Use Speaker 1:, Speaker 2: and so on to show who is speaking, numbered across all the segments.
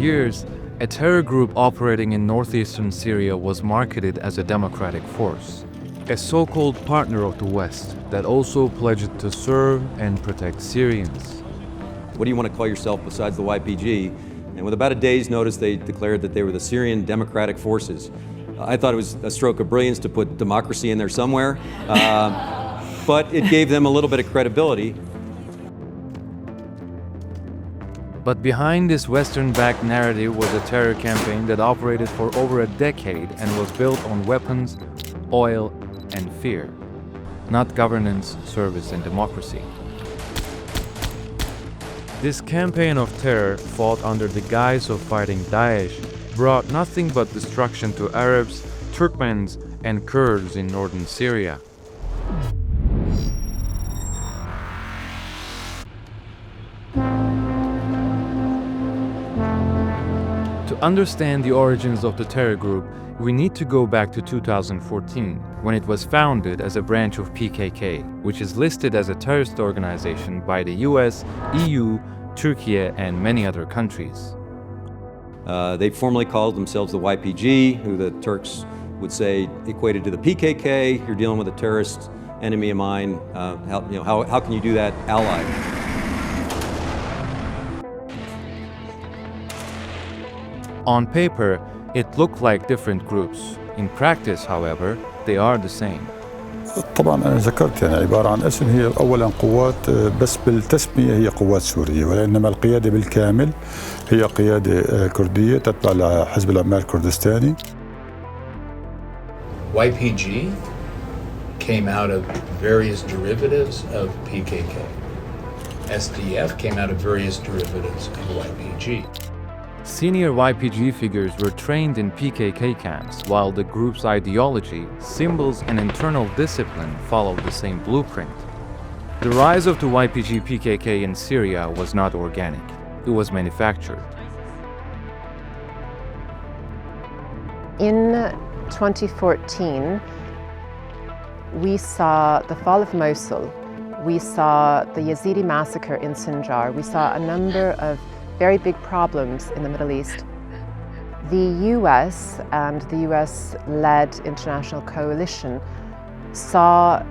Speaker 1: years, a terror group operating in northeastern Syria was marketed as a democratic force, a so-called partner of the West that also pledged to serve and protect Syrians.
Speaker 2: What do you want to call yourself besides the YPG? And with about a day's notice, they declared that they were the Syrian Democratic Forces. I thought it was a stroke of brilliance to put democracy in there somewhere, but it gave them a little bit of credibility.
Speaker 1: But behind this Western-backed narrative was a terror campaign that operated for over a decade and was built on weapons, oil, and fear, not governance, service, and democracy. This campaign of terror, fought under the guise of fighting Daesh, brought nothing but destruction to Arabs, Turkmens, and Kurds in northern Syria. To understand the origins of the terror group, we need to go back to 2014, when it was founded as a branch of PKK, which is listed as a terrorist organization by the US, EU, Turkey, and many other countries.
Speaker 2: They formally called themselves the YPG, who the Turks would say equated to the PKK. You're dealing with a terrorist enemy of mine. How can you do that ally?
Speaker 1: On paper, it looked like different groups. In practice, however, they are the same.
Speaker 3: طبعا أنا ذكرت عبارة عن اسم، هي أولا قوات بس بالتسمية هي قوات سورية، وإنما القيادة بالكامل هي قيادة كردية تتبع لحزب العمال الكردستاني.
Speaker 4: YPG came out of various derivatives of PKK. SDF came out of various derivatives of YPG.
Speaker 1: Senior YPG figures were trained in PKK camps, while the group's ideology, symbols, and internal discipline followed the same blueprint. The rise of the YPG-PKK in Syria was not organic. It was manufactured.
Speaker 5: In 2014, we saw the fall of Mosul. We saw the Yazidi massacre in Sinjar. We saw a number of very big problems in the Middle East. The US and the US-led international coalition saw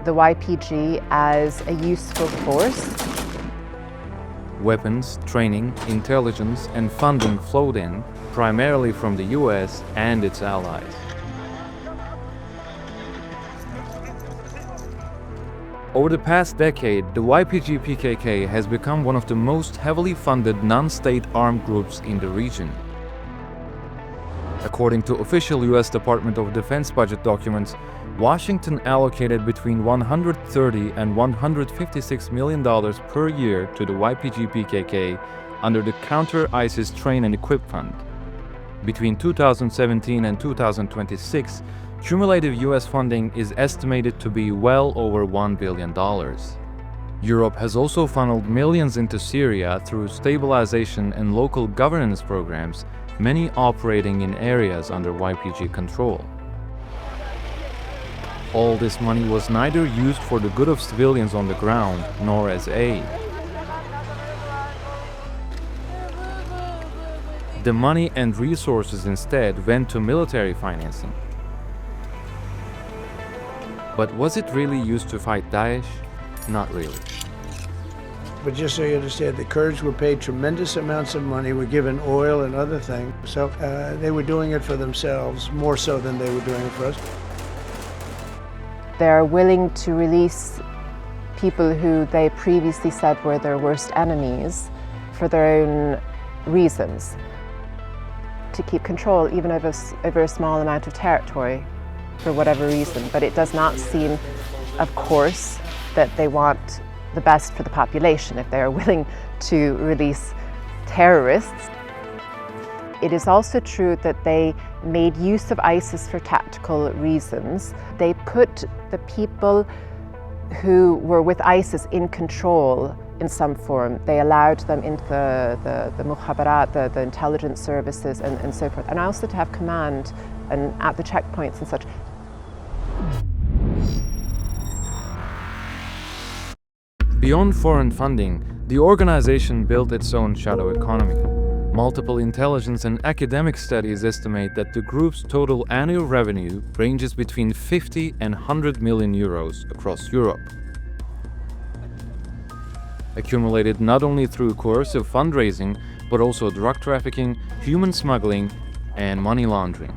Speaker 5: the YPG as a useful force.
Speaker 1: Weapons, training, intelligence, and funding flowed in, primarily from the US and its allies. Over the past decade, the YPG-PKK has become one of the most heavily funded non-state armed groups in the region. According to official US Department of Defense budget documents, Washington allocated between $130 and $156 million per year to the YPG-PKK under the Counter-ISIS Train and Equip Fund. Between 2017 and 2026, cumulative US funding is estimated to be well over $1 billion. Europe has also funneled millions into Syria through stabilization and local governance programs, many operating in areas under YPG control. All this money was neither used for the good of civilians on the ground nor as aid. The money and resources instead went to military financing. But was it really used to fight Daesh? Not really.
Speaker 6: But just so you understand, the Kurds were paid tremendous amounts of money, were given oil and other things. So they were doing it for themselves, more so than they were doing it for us.
Speaker 5: They're willing to release people who they previously said were their worst enemies for their own reasons, to keep control even over a small amount of territory for whatever reason. But it does not seem, of course, that they want the best for the population if they are willing to release terrorists. It is also true that they made use of ISIS for tactical reasons. They put the people who were with ISIS in control in some form. They allowed them into the mukhabarat, the intelligence services and so forth, and also to have command and at the checkpoints and such.
Speaker 1: Beyond foreign funding, the organization built its own shadow economy. Multiple intelligence and academic studies estimate that the group's total annual revenue ranges between 50 and 100 million euros across Europe, accumulated not only through coercive fundraising, but also drug trafficking, human smuggling, and money laundering.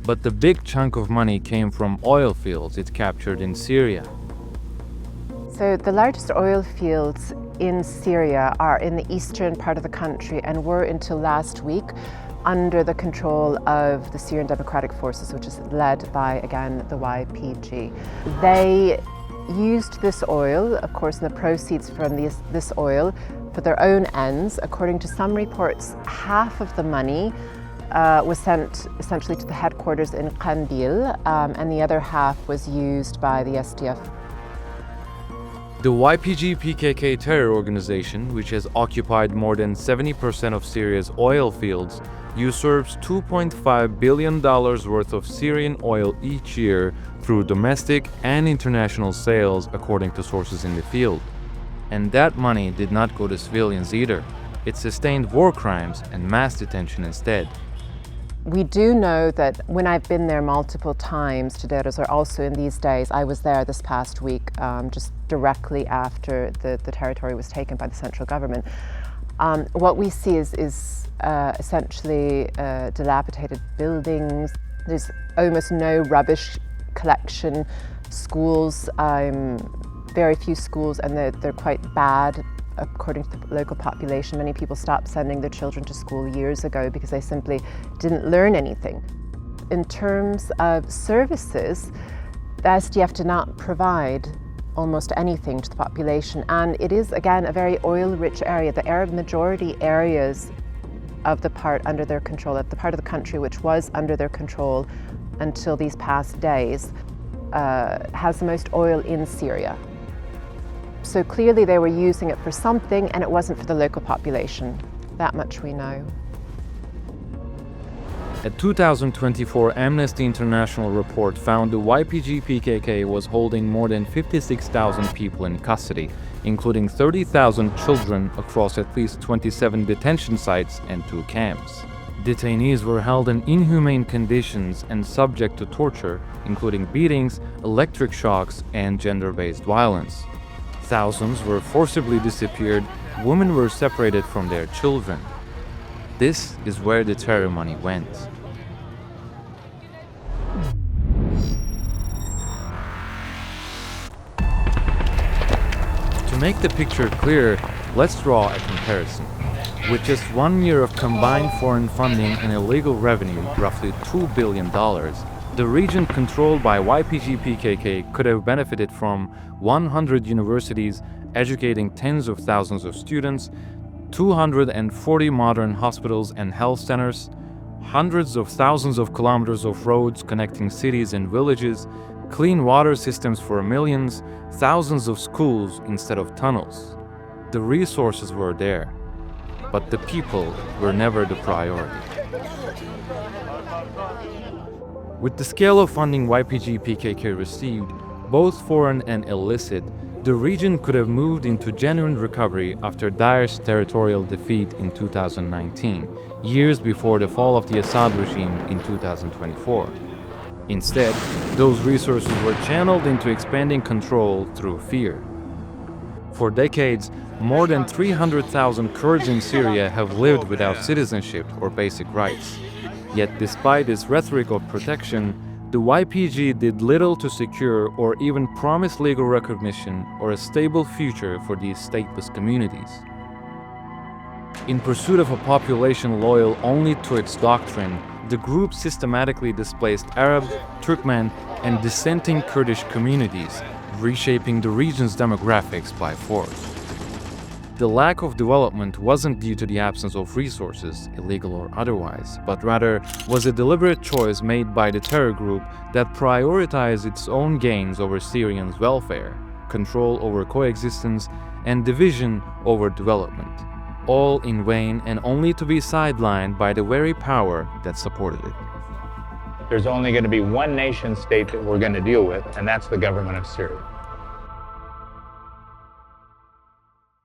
Speaker 1: But the big chunk of money came from oil fields it captured in Syria.
Speaker 5: So the largest oil fields in Syria are in the eastern part of the country and were until last week under the control of the Syrian Democratic Forces, which is led by, again, the YPG. They used this oil, of course, and the proceeds from this oil for their own ends. According to some reports, half of the money was sent essentially to the headquarters in Kandil, and the other half was used by the SDF.
Speaker 1: The YPG PKK terror organization, which has occupied more than 70% of Syria's oil fields, usurps $2.5 billion worth of Syrian oil each year through domestic and international sales, according to sources in the field. And that money did not go to civilians either. It sustained war crimes and mass detention instead.
Speaker 5: We do know that when I've been there multiple times to Deres, or also in these days, I was there this past week, just directly after the territory was taken by the central government. What we see is essentially dilapidated buildings. There's almost no rubbish collection. Schools, very few schools, and they're quite bad. According to the local population, many people stopped sending their children to school years ago because they simply didn't learn anything. In terms of services, the SDF did not provide almost anything to the population, and it is, again, a very oil-rich area. The Arab majority areas of the part under their control, of the part of the country which was under their control until these past days, has the most oil in Syria. So clearly they were using it for something, and it wasn't for the local population. That much we know.
Speaker 1: A 2024 Amnesty International report found the YPG PKK was holding more than 56,000 people in custody, including 30,000 children across at least 27 detention sites and 2 camps. Detainees were held in inhumane conditions and subject to torture, including beatings, electric shocks, and gender-based violence. Thousands were forcibly disappeared, women were separated from their children. This is where the terror money went. To make the picture clear, let's draw a comparison. With just 1 year of combined foreign funding and illegal revenue, roughly $2 billion, the region controlled by YPG PKK could have benefited from 100 universities educating tens of thousands of students, 240 modern hospitals and health centers, hundreds of thousands of kilometers of roads connecting cities and villages, clean water systems for millions, thousands of schools instead of tunnels. The resources were there, but the people were never the priority. With the scale of funding YPG PKK received, both foreign and illicit, the region could have moved into genuine recovery after Daesh's territorial defeat in 2019, years before the fall of the Assad regime in 2024. Instead, those resources were channeled into expanding control through fear. For decades, more than 300,000 Kurds in Syria have lived without citizenship or basic rights. Yet despite its rhetoric of protection, the YPG did little to secure or even promise legal recognition or a stable future for these stateless communities. In pursuit of a population loyal only to its doctrine, the group systematically displaced Arab, Turkmen, and dissenting Kurdish communities, reshaping the region's demographics by force. The lack of development wasn't due to the absence of resources, illegal or otherwise, but rather was a deliberate choice made by the terror group that prioritized its own gains over Syrians' welfare, control over coexistence, and division over development, all in vain and only to be sidelined by the very power that supported it.
Speaker 7: There's only going to be one nation state that we're going to deal with, and that's the government of Syria.